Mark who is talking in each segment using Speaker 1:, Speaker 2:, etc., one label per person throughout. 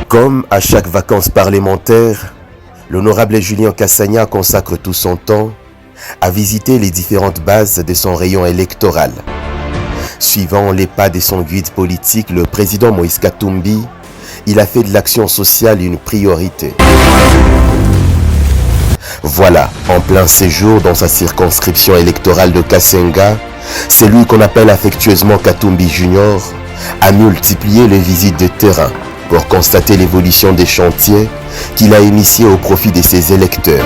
Speaker 1: Comme à chaque vacances parlementaires, l'honorable Julien Kassagna consacre tout son temps à visiter les différentes bases de son rayon électoral. Suivant les pas de son guide politique, le président Moïse Katumbi, il a fait de l'action sociale une priorité. Voilà, en plein séjour dans sa circonscription électorale de Kasenga, celui qu'on appelle affectueusement Katumbi Junior a multiplié les visites de terrain pour constater l'évolution des chantiers qu'il a initiés au profit de ses électeurs.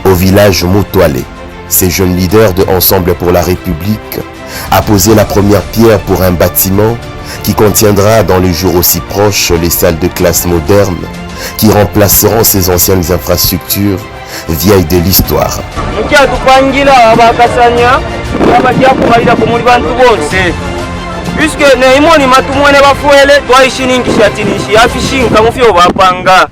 Speaker 1: Au village Moutoualé, ces jeunes leaders de Ensemble pour la République a posé la première pierre pour un bâtiment qui contiendra dans les jours aussi proches les salles de classe modernes qui remplaceront ces anciennes infrastructures vieilles de l'histoire.
Speaker 2: Puisque neimoni matumwene bafuele twaishiningisha tinishi afishinga mufyo bapanga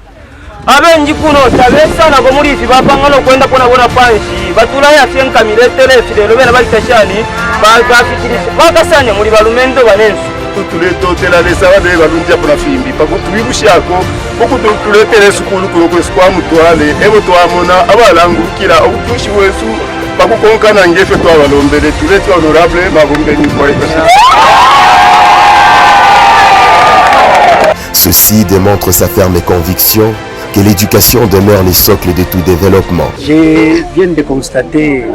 Speaker 2: abenji kuno tabesa na komurifi bapanga no kwenda kona bona panshi batula ya fyenka miletele fidelo bena bakitashani bafikiriza bakasanya muri balumendo banensu tutuletotela lesaba de balunja pona fimbi pakutubibushako okutuletele sukulu ko kwa mutwale ebo twamona abalangukira obutushi wesu.
Speaker 1: Ceci démontre sa ferme conviction que l'éducation demeure le socle de tout développement.
Speaker 3: Je viens de constater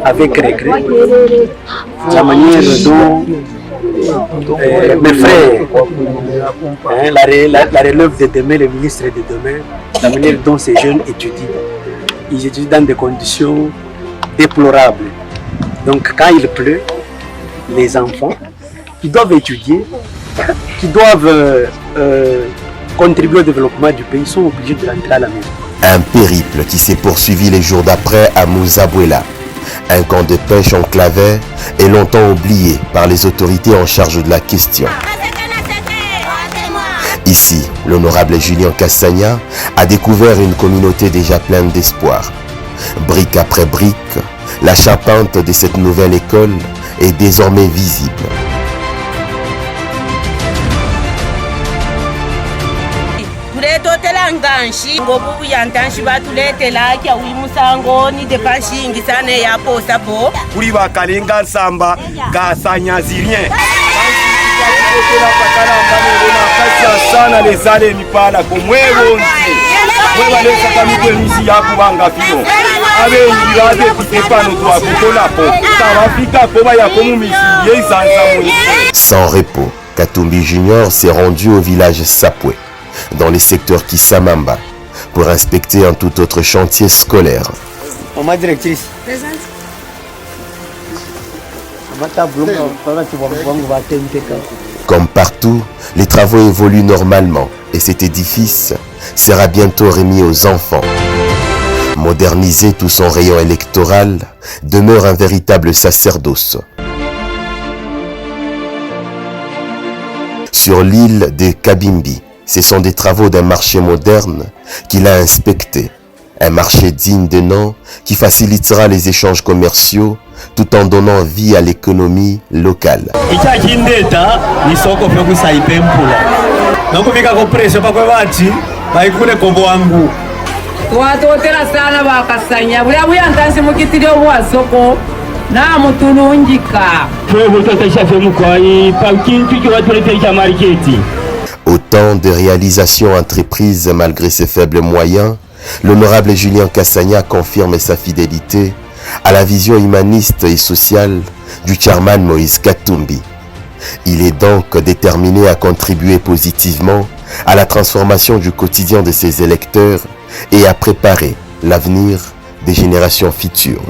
Speaker 3: avec regret la manière dont mes frères, la relève de demain, le ministre de demain, la manière dont ces jeunes étudient. Ils étudient dans des conditions déplorables. Donc quand il pleut, les enfants qui doivent étudier, qui doivent contribuer au développement du pays sont obligés de rentrer à la maison.
Speaker 1: Un périple qui s'est poursuivi les jours d'après à Mouzabouela, un camp de pêche enclavé et longtemps oublié par les autorités en charge de la question. Ici, l'honorable Julien Kassagna a découvert une communauté déjà pleine d'espoir. Brique après brique, la charpente de cette nouvelle école est désormais visible. Sans repos, Katumbi Junior s'est rendu au village Sapoué, dans le secteur Kissamamba, pour inspecter un tout autre chantier scolaire.
Speaker 3: Ma directrice.
Speaker 1: Comme partout, les travaux évoluent normalement et cet édifice sera bientôt remis aux enfants. Moderniser tout son rayon électoral demeure un véritable sacerdoce. Sur l'île de Kabimbi, ce sont des travaux d'un marché moderne qu'il a inspecté. Un marché digne de nom qui facilitera les échanges commerciaux tout en donnant vie à l'économie locale. Autant de réalisations entreprises malgré ses faibles moyens, l'honorable Julien Kassagna confirme sa fidélité à la vision humaniste et sociale du chairman Moïse Katumbi. Il est donc déterminé à contribuer positivement à la transformation du quotidien de ses électeurs et à préparer l'avenir des générations futures.